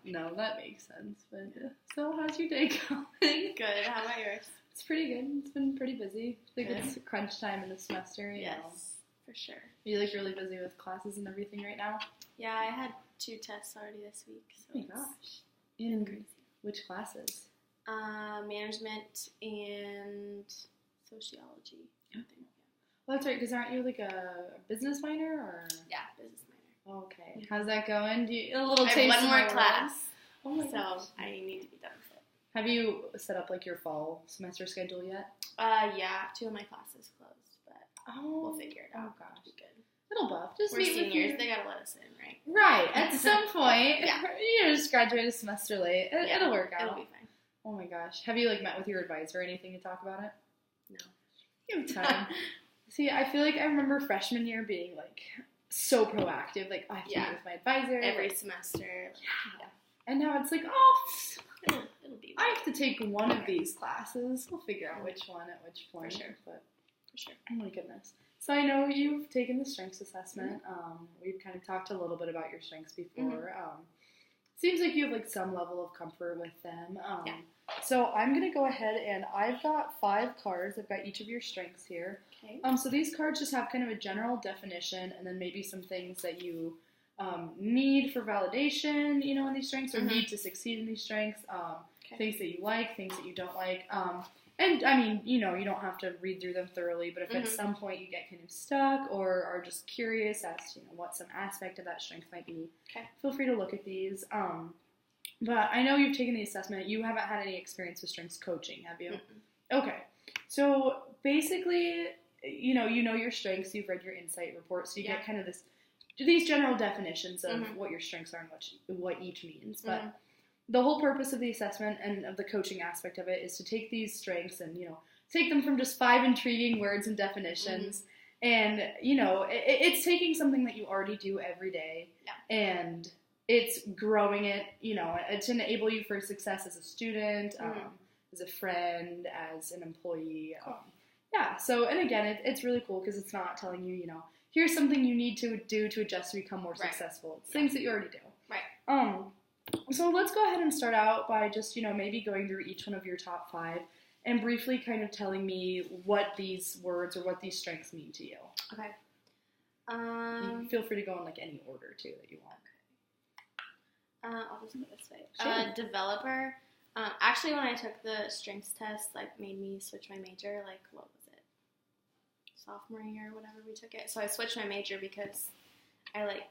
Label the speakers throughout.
Speaker 1: No, that makes sense. But so, how's your day going?
Speaker 2: Good. How about yours?
Speaker 1: It's pretty good. It's been pretty busy. I think
Speaker 2: Good.
Speaker 1: it's crunch time in the semester. You know.
Speaker 2: For sure.
Speaker 1: Are you like really busy with classes and everything right now?
Speaker 2: Yeah, I had 2 tests already this week. So
Speaker 1: Oh my gosh. In
Speaker 2: crazy.
Speaker 1: which classes?
Speaker 2: Management and sociology. I think.
Speaker 1: Well, that's right, because aren't you like a business minor or?
Speaker 2: Yeah, business minor.
Speaker 1: Okay. How's that going? A little
Speaker 2: I
Speaker 1: taste
Speaker 2: have
Speaker 1: of
Speaker 2: one
Speaker 1: my
Speaker 2: more class,
Speaker 1: world? Oh my
Speaker 2: so
Speaker 1: gosh.
Speaker 2: I need to be done with it.
Speaker 1: Have you set up like your fall semester schedule yet?
Speaker 2: Yeah, 2 of my classes closed, but
Speaker 1: Oh,
Speaker 2: we'll figure it out.
Speaker 1: Oh gosh.
Speaker 2: It'll be good.
Speaker 1: It'll buff. Just
Speaker 2: We're
Speaker 1: meet with
Speaker 2: seniors.
Speaker 1: your-
Speaker 2: They gotta let us in, right?
Speaker 1: Right. At some point,
Speaker 2: Yeah.
Speaker 1: you just graduate a semester late. It'll work out.
Speaker 2: It'll be fine.
Speaker 1: Oh my gosh. Have you like met with your advisor or anything to talk about it?
Speaker 2: No.
Speaker 1: You have time. See, I feel like I remember freshman year being like so proactive. Like I have to meet with my advisor
Speaker 2: Every
Speaker 1: like,
Speaker 2: semester.
Speaker 1: yeah. And now it's like, oh,
Speaker 2: It'll be
Speaker 1: I have to take one of these classes. We'll figure out which one at which point.
Speaker 2: For sure.
Speaker 1: But
Speaker 2: for sure.
Speaker 1: oh my goodness. So I know you've taken the strengths assessment. We've kind of talked a little bit about your strengths before. Seems like you have like some level of comfort with them.
Speaker 2: Yeah.
Speaker 1: So I'm gonna go ahead and I've got 5 cards. I've got each of your strengths here.
Speaker 2: Okay.
Speaker 1: So these cards just have kind of a general definition and then maybe some things that you need for validation, you know, in these strengths or need to succeed in these strengths. Things that you like, things that you don't like. And I mean, you know, you don't have to read through them thoroughly, but if at some point you get kind of stuck or are just curious as to, you know, what some aspect of that strength might be, feel free to look at these. But I know you've taken the assessment. You haven't had any experience with strengths coaching, have you? Okay. So basically, you know your strengths. You've read your insight report, so you get kind of these general definitions of what your strengths are and what each means. But the whole purpose of the assessment and of the coaching aspect of it is to take these strengths and, you know, take them from just 5 intriguing words and definitions and, you know, it's taking something that you already do every day and it's growing it, you know, to enable you for success as a student, as a friend, as an employee. Yeah, so, and again, it's really cool because it's not telling you, you know, here's something you need to do to adjust to become more successful. It's things that you already do.
Speaker 2: Right.
Speaker 1: So let's go ahead and start out by just, you know, maybe going through each one of your top 5 and briefly kind of telling me what these words or what these strengths mean to you.
Speaker 2: Okay.
Speaker 1: Feel free to go in like any order too that you want.
Speaker 2: I'll just go this way.
Speaker 1: Sure.
Speaker 2: Developer. Actually, when I took the strengths test, like made me switch my major. Like, what was it? Sophomore year or whatever we took it. So I switched my major because I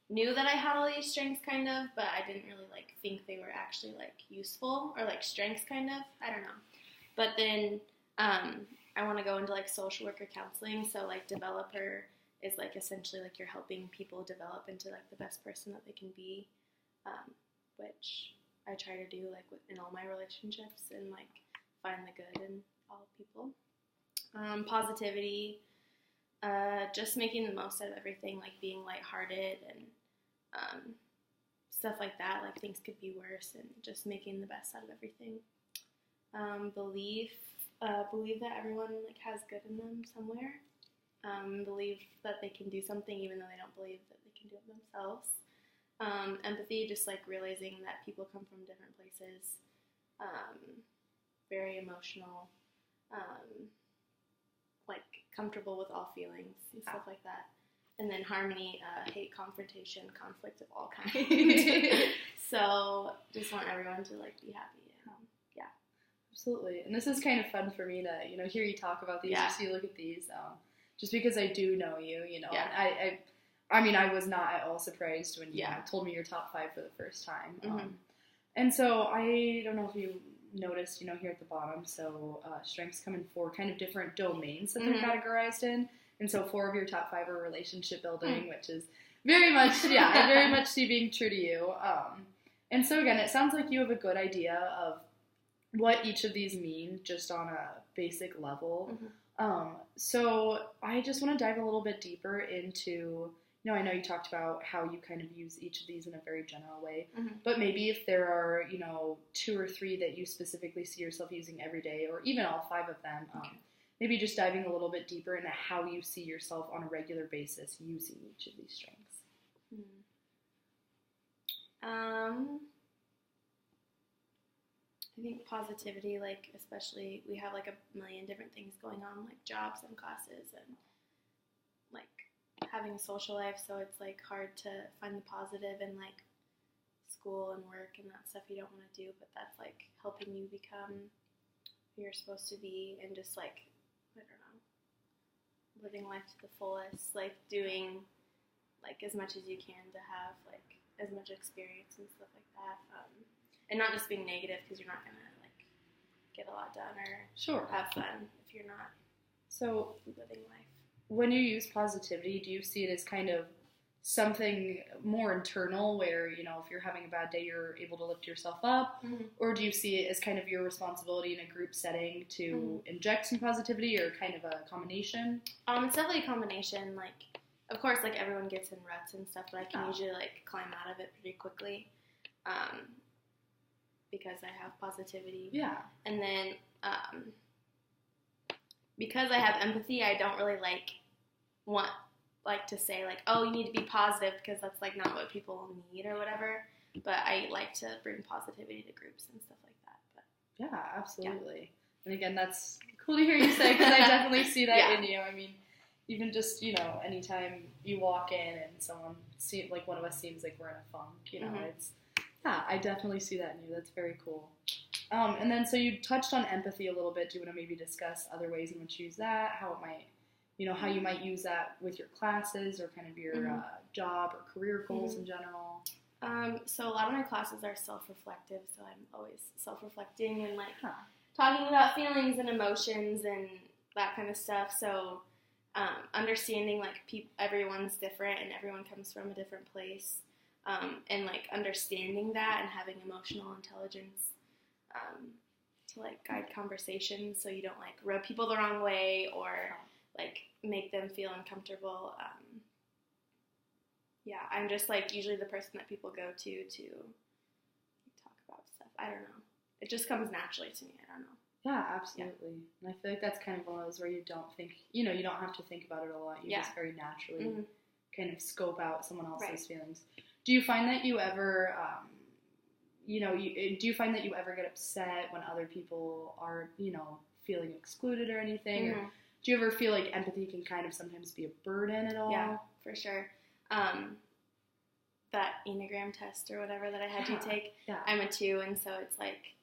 Speaker 2: knew that I had all these strengths kind of, but I didn't really think they were actually useful or strengths kind of. I don't know. But then I want to go into social worker counseling. So developer is essentially you're helping people develop into the best person that they can be, which I try to do in all my relationships and find the good in all people. Positivity, just making the most out of everything, being lighthearted and stuff like that. Things could be worse, and just making the best out of everything. Believe that everyone has good in them somewhere. Believe that they can do something even though they don't believe that they can do it themselves. Empathy, just realizing that people come from different places. Very emotional. Comfortable with all feelings and stuff like that. And then harmony, hate confrontation, conflict of all kinds. So just want everyone to be happy. And, yeah.
Speaker 1: Absolutely. And this is kind of fun for me to, hear you talk about these, just you look at these, just because I do know you, and I mean, I was not at all surprised when you told me your top 5 for the first time. And so I don't know if you noticed, here at the bottom, so strengths come in 4 kind of different domains that they're categorized in. And so 4 of your top 5 are relationship building, which is very much, I very much see being true to you. And so again, it sounds like you have a good idea of what each of these mean just on a basic level. So I just want to dive a little bit deeper into, I know you talked about how you kind of use each of these in a very general way, but maybe if there are, 2 or 3 that you specifically see yourself using every day, or even all 5 of them, maybe just diving a little bit deeper into how you see yourself on a regular basis using each of these strengths.
Speaker 2: I think positivity, like, especially, we have, like, a million different things going on, like, jobs and classes and, like, having a social life, so it's, like, hard to find the positive in, like, school and work and that stuff you don't want to do, but that's, like, helping you become who you're supposed to be and just, like, I don't know, living life to the fullest, like, doing, like, as much as you can to have, like, as much experience and stuff like that, and not just being negative because you're not going to, like, get a lot done or have fun if you're not living life.
Speaker 1: When you use positivity, do you see it as kind of something more internal where, you know, if you're having a bad day, you're able to lift yourself up?
Speaker 2: Mm-hmm.
Speaker 1: Or do you see it as kind of your responsibility in a group setting to inject some positivity, or kind of a combination?
Speaker 2: It's definitely a combination. Like, of course, like, everyone gets in ruts and stuff, but I can usually, like, climb out of it pretty quickly. Because I have positivity.
Speaker 1: Yeah.
Speaker 2: And then, because I have empathy, I don't really, like to say, like, oh, you need to be positive, because that's, like, not what people need or whatever. But I like to bring positivity to groups and stuff like that. But
Speaker 1: yeah, absolutely. Yeah. And again, that's cool to hear you say, because I definitely see that in you. I mean, even just, you know, anytime you walk in and someone like one of us seems like we're in a funk, you know, it's, yeah, I definitely see that in you. That's very cool. And then, so you touched on empathy a little bit. Do you want to maybe discuss other ways in which you use that? How it might, you know, how you might use that with your classes or kind of your job or career goals in general?
Speaker 2: So a lot of my classes are self-reflective, so I'm always self-reflecting and, like, talking about feelings and emotions and that kind of stuff. So understanding, like, everyone's different and everyone comes from a different place. And, like, understanding that and having emotional intelligence to, like, guide conversations so you don't, like, rub people the wrong way or, like, make them feel uncomfortable. Yeah, I'm just, like, usually the person that people go to talk about stuff. I don't know. It just comes naturally to me. I don't know.
Speaker 1: Yeah, absolutely. Yeah. And I feel like that's kind of one of those where you don't think, you know, you don't have to think about it a lot. You just very naturally kind of scope out someone else's feelings. Do you find that you ever, do you find that you ever get upset when other people are, you know, feeling excluded or anything? Or do you ever feel like empathy can kind of sometimes be a burden at all?
Speaker 2: Yeah, for sure. That Enneagram test or whatever that I had to take, I'm a 2, and so it's like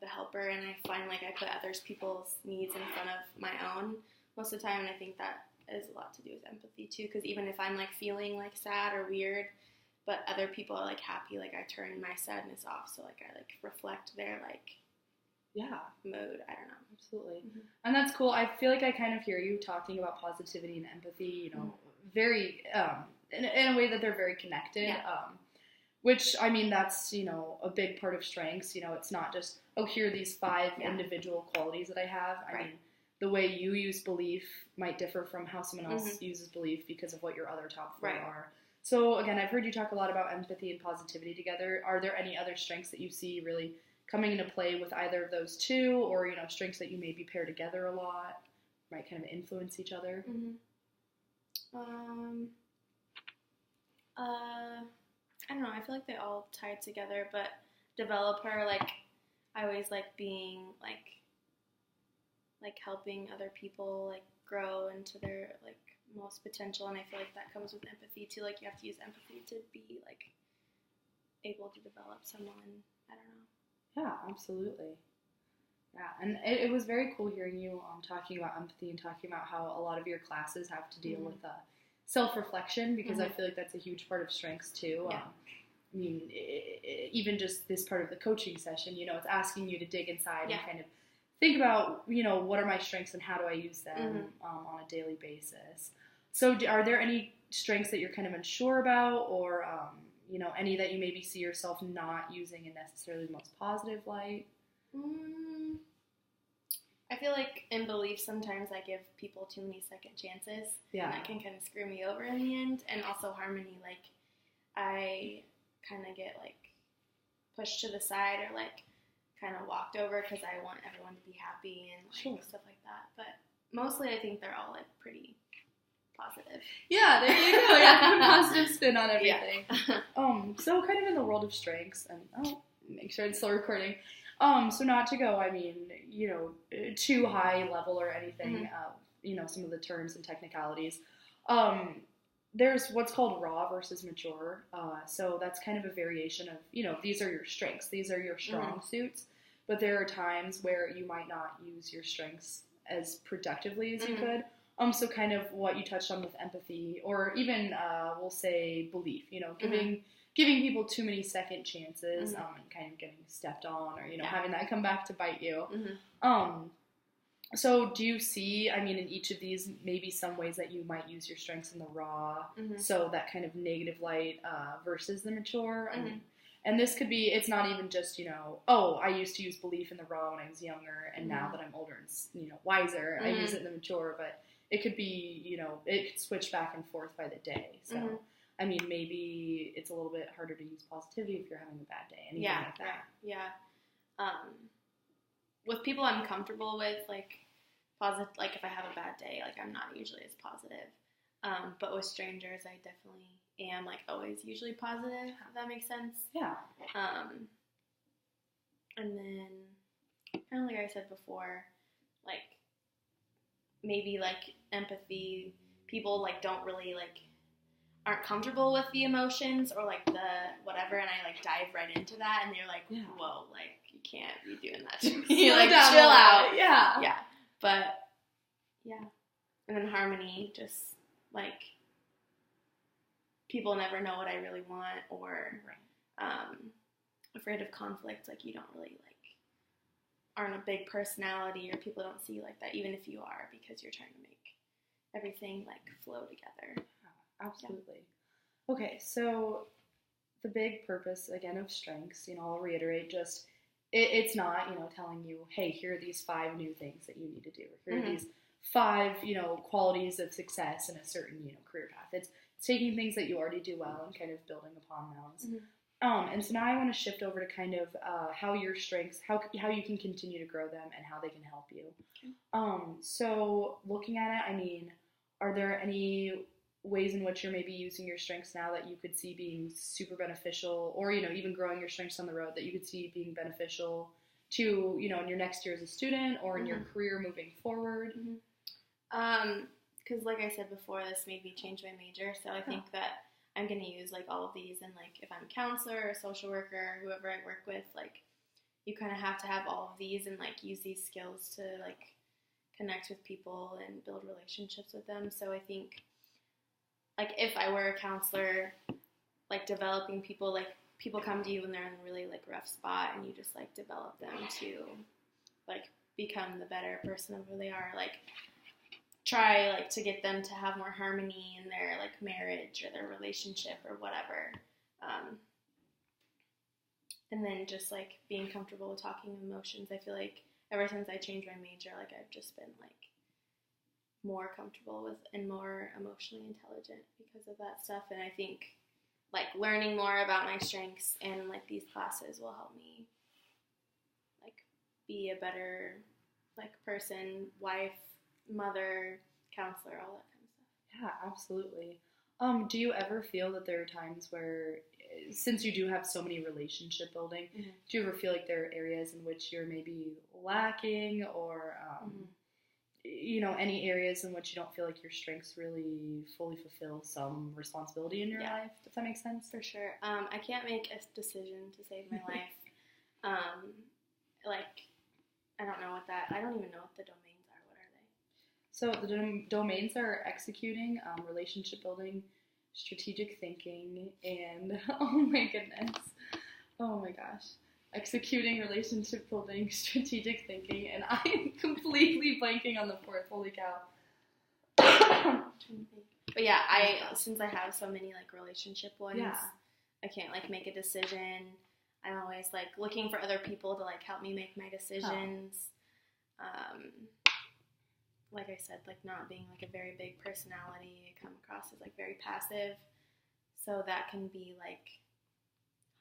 Speaker 2: the helper, and I find, like, I put people's needs in front of my own most of the time, and I think that has a lot to do with empathy too, because even if I'm, like, feeling, like, sad or weird, but other people are, like, happy, like, I turn my sadness off, so, like, I, like, reflect their, like, mood. I don't know.
Speaker 1: Absolutely. And that's cool. I feel like I kind of hear you talking about positivity and empathy, you know, very, in a way that they're very connected, which, I mean, that's, you know, a big part of strengths. You know, it's not just, oh, here are these 5 individual qualities that I have. I mean, the way you use belief might differ from how someone else uses belief because of what your other top 4 are. So, again, I've heard you talk a lot about empathy and positivity together. Are there any other strengths that you see really coming into play with either of those 2, or, you know, strengths that you maybe pair together a lot, might kind of influence each other?
Speaker 2: I don't know. I feel like they all tie together, but developer, like, I always like being, like helping other people, like, grow into their, like, most potential, and I feel like that comes with empathy too. Like, you have to use empathy to be, like, able to develop someone. I don't know.
Speaker 1: Yeah, absolutely. Yeah, and it was very cool hearing you talking about empathy and talking about how a lot of your classes have to deal with self-reflection, because I feel like that's a huge part of strengths too. I mean, even just this part of the coaching session, you know, it's asking you to dig inside and kind of think about, you know, what are my strengths and how do I use them on a daily basis. So are there any strengths that you're kind of unsure about, or, you know, any that you maybe see yourself not using in necessarily the most positive light?
Speaker 2: I feel like in belief sometimes I give people too many second chances. Yeah. And that can kind of screw me over in the end. And also harmony, like, I kind of get, like, pushed to the side or, like, kind of walked over because I want everyone to be happy and, like, stuff like that. But mostly I think they're all, like, pretty positive.
Speaker 1: Yeah, there you go. Yeah, put a positive spin on everything. So kind of in the world of strengths, and make sure it's still recording. So not to go, I mean, too high level or anything, some of the terms and technicalities. There's what's called raw versus mature. So that's kind of a variation of, these are your strengths. These are your strong suits. But there are times where you might not use your strengths as productively as you could. So kind of what you touched on with empathy, or even, we'll say, belief, giving people too many second chances, and kind of getting stepped on, or, having that come back to bite you. So do you see, I mean, in each of these, maybe some ways that you might use your strengths in the raw, so that kind of negative light versus the mature? I mean, and this could be, it's not even just, I used to use belief in the raw when I was younger, and now that I'm older and, wiser, I use it in the mature, but it could be, it could switch back and forth by the day. So, I mean, maybe it's a little bit harder to use positivity if you're having a bad day, anything like that.
Speaker 2: Yeah. With people I'm comfortable with, like, positive, like, if I have a bad day, like, I'm not usually as positive. But with strangers, I definitely am, like, always usually positive, if that makes sense.
Speaker 1: Yeah.
Speaker 2: And then, kind of like I said before, like, maybe, like, empathy, people, like, don't really, like, aren't comfortable with the emotions or, like, the whatever, and I, like, dive right into that, and they're like, whoa, like, you can't be doing that to me. Like, chill out.
Speaker 1: Yeah.
Speaker 2: Yeah. But, yeah. And then harmony, just, like, people never know what I really want, or afraid of conflict, like, you don't really, like, aren't a big personality, or people don't see you like that, even if you are, because you're trying to make everything, like, flow together.
Speaker 1: Absolutely. Yeah. Okay, so the big purpose, again, of strengths, I'll reiterate, just, it's not, telling you, hey, here are these 5 new things that you need to do. Here are these 5, qualities of success in a certain, career path. It's taking things that you already do well and kind of building upon those. And so now I want to shift over to kind of how your strengths, how you can continue to grow them and how they can help you. So looking at it, I mean, are there any ways in which you're maybe using your strengths now that you could see being super beneficial, or, even growing your strengths on the road that you could see being beneficial to, in your next year as a student or in your career moving forward?
Speaker 2: Because like I said before, this made me change my major, so I think that I'm going to use, like, all of these, and, like, if I'm a counselor or a social worker, whoever I work with, like, you kind of have to have all of these and, like, use these skills to, like, connect with people and build relationships with them. So I think, like, if I were a counselor, like, developing people, like, people come to you when they're in a really, like, rough spot, and you just, like, develop them to, like, become the better person of who they are, like, try, like, to get them to have more harmony in their, like, marriage or their relationship or whatever. And then just, like, being comfortable with talking emotions. I feel like ever since I changed my major, like, I've just been, like, more comfortable with and more emotionally intelligent because of that stuff. And I think, like, learning more about my strengths and, like, these classes will help me, like, be a better, like, person, wife, mother, counselor, all that kind of stuff.
Speaker 1: Yeah, absolutely. Do you ever feel that there are times where, since you do have so many relationship building, do you ever feel like there are areas in which you're maybe lacking, or, any areas in which you don't feel like your strengths really fully fulfill some responsibility in your life? Does that make sense?
Speaker 2: For sure. I can't make a decision to save my life. Like, I don't know I don't even know what the domains are. What are they?
Speaker 1: So the domains are executing, relationship building, strategic thinking, and oh my gosh, executing, relationship building, strategic thinking, and I'm completely blanking on the 4th. Holy cow!
Speaker 2: But yeah, since I have so many, like, relationship ones, I can't, like, make a decision. I'm always, like, looking for other people to, like, help me make my decisions. Like I said, like, not being, like, a very big personality, I come across as, like, very passive. So that can be, like,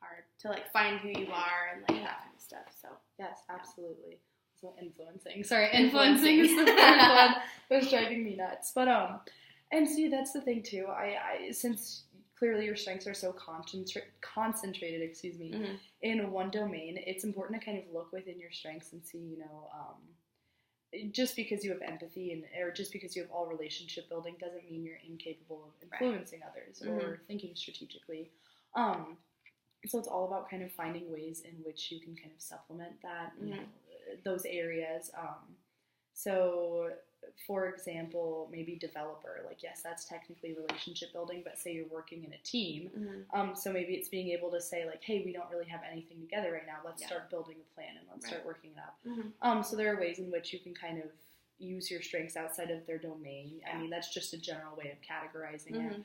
Speaker 2: hard to, like, find who you are and, like, that kind of stuff. So
Speaker 1: yes, absolutely. So influencing is the first one. It was driving me nuts. But and see, that's the thing too. I since clearly your strengths are so concentrated, in one domain, it's important to kind of look within your strengths and see, just because you have empathy or just because you have all relationship building doesn't mean you're incapable of influencing others or thinking strategically. So it's all about kind of finding ways in which you can kind of supplement that, those areas. So, for example, maybe developer, like, yes, that's technically relationship building, but say you're working in a team. So maybe it's being able to say, like, hey, we don't really have anything together right now. Let's start building a plan and let's start working it up. So there are ways in which you can kind of use your strengths outside of their domain. I mean, that's just a general way of categorizing it.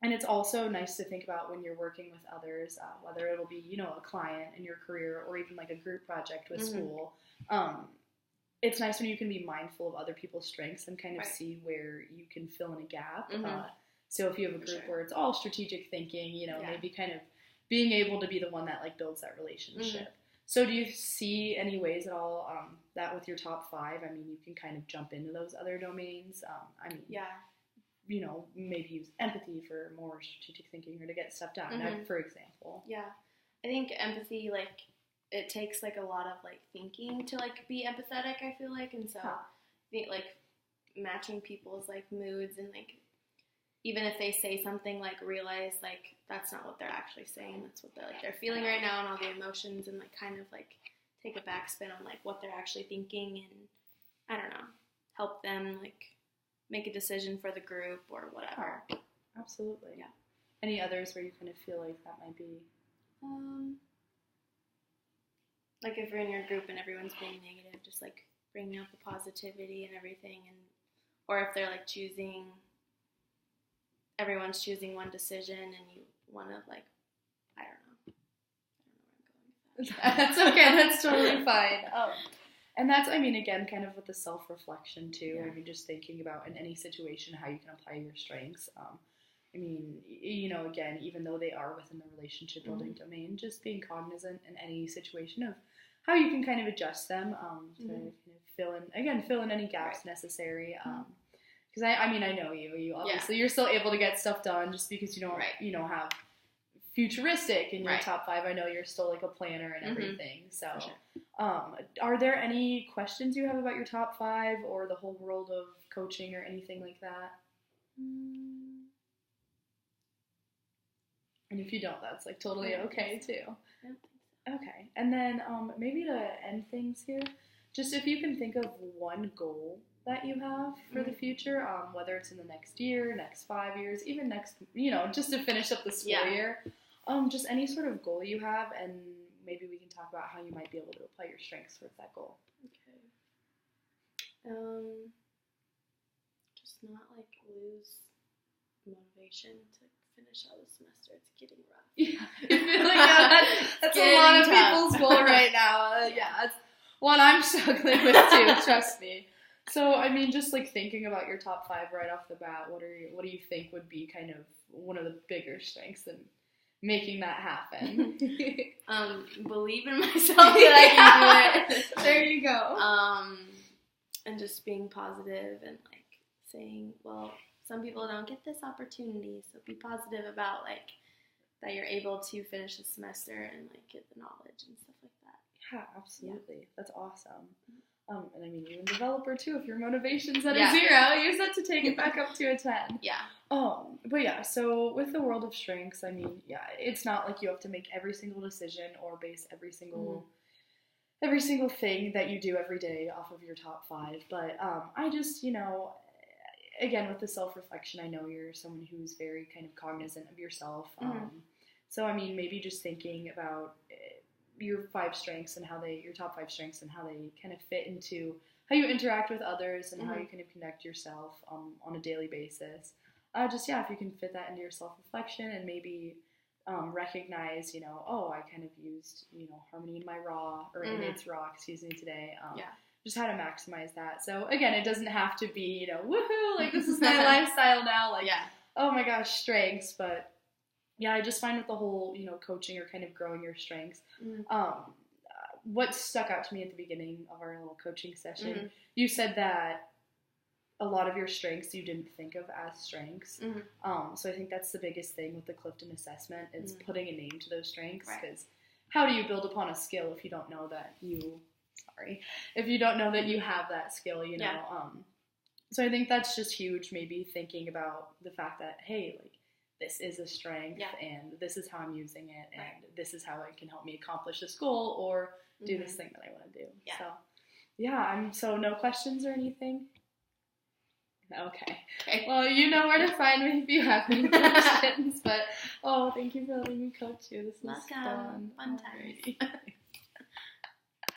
Speaker 1: And it's also nice to think about when you're working with others, whether it'll be, a client in your career or even like a group project with school. It's nice when you can be mindful of other people's strengths and kind of see where you can fill in a gap. So if you have a group where it's all strategic thinking, maybe kind of being able to be the one that like builds that relationship. So do you see any ways at all that with your top 5, I mean, you can kind of jump into those other domains? Maybe use empathy for more strategic thinking or to get stuff done, for example.
Speaker 2: Yeah. I think empathy, like, it takes, like, a lot of, like, thinking to, like, be empathetic, I feel like. And so, like, matching people's, like, moods and, like, even if they say something, like, realize, like, that's not what they're actually saying. That's what they're feeling right now and all the emotions and, like, kind of, like, take a backspin on, like, what they're actually thinking and, I don't know, help them, like, make a decision for the group or whatever.
Speaker 1: Absolutely. Yeah. Any others where you kind of feel like that might be?
Speaker 2: Like if you're in your group and everyone's being negative, just like bringing out the positivity and everything, or if they're like everyone's choosing one decision and you want to like, I don't know where I'm going with that.
Speaker 1: That's okay. That's totally fine. And that's, I mean, again, kind of with the self-reflection, too. I mean, just thinking about in any situation how you can apply your strengths. I mean, again, even though they are within the relationship-building domain, just being cognizant in any situation of how you can kind of adjust them to kind of fill in any gaps necessary. Because, I mean, I know you obviously, you're still able to get stuff done just because you don't, have futuristic in your top 5. I know you're still like a planner and everything. So, are there any questions you have about your top 5 or the whole world of coaching or anything like that? And if you don't, that's like totally okay too. Okay, and then maybe to end things here, just if you can think of one goal that you have for the future, whether it's in the next year, next 5 years, even next, just to finish up the school year. Just any sort of goal you have, and maybe we can talk about how you might be able to apply your strengths towards that goal.
Speaker 2: Okay. Just not like lose motivation to finish out the semester. It's getting rough.
Speaker 1: That's a lot of people's goal right now. That's one I'm struggling with too. Trust me. So, I mean, just like thinking about your top 5 right off the bat, what do you think would be kind of one of the bigger strengths in making that happen?
Speaker 2: Believe in myself that I can do it.
Speaker 1: There you go.
Speaker 2: And just being positive and like saying, well, some people don't get this opportunity, so be positive about like that you're able to finish the semester and like get the knowledge and stuff like that.
Speaker 1: Yeah, absolutely. Yeah. That's awesome. And I mean, even developer too, if your motivation's at a 0, you're set to take it back up to a 10.
Speaker 2: Yeah.
Speaker 1: But yeah, so with the world of strengths, I mean, it's not like you have to make every single decision or base every single thing that you do every day off of your top 5. But I just, again, with the self-reflection, I know you're someone who's very kind of cognizant of yourself. So, I mean, maybe just thinking about your 5 strengths and your top 5 strengths and how they kind of fit into how you interact with others and how you kind of connect yourself on a daily basis. If you can fit that into your self-reflection and maybe recognize, I kind of used, harmony in my raw or in its raw, today. Just how to maximize that. So again, it doesn't have to be, woohoo, like this is my lifestyle now, like, oh my gosh, strengths, but I just find with the whole, coaching or kind of growing your strengths, what stuck out to me at the beginning of our little coaching session, you said that a lot of your strengths you didn't think of as strengths.
Speaker 2: Mm-hmm.
Speaker 1: So I think that's the biggest thing with the Clifton assessment is putting a name to those strengths,
Speaker 2: Right.
Speaker 1: because how do you build upon a skill if you don't know that if you don't know that you have that skill, you know?
Speaker 2: Yeah.
Speaker 1: So I think that's just huge, maybe thinking about the fact that, hey, like, this is a strength, and this is how I'm using it, and this is how it can help me accomplish this goal or do this thing that I want to do.
Speaker 2: Yeah.
Speaker 1: So, yeah, so no questions or anything? Okay. Well, you know where to find me if you have any questions, but, thank you for letting me coach you. This was fun.
Speaker 2: Fun times.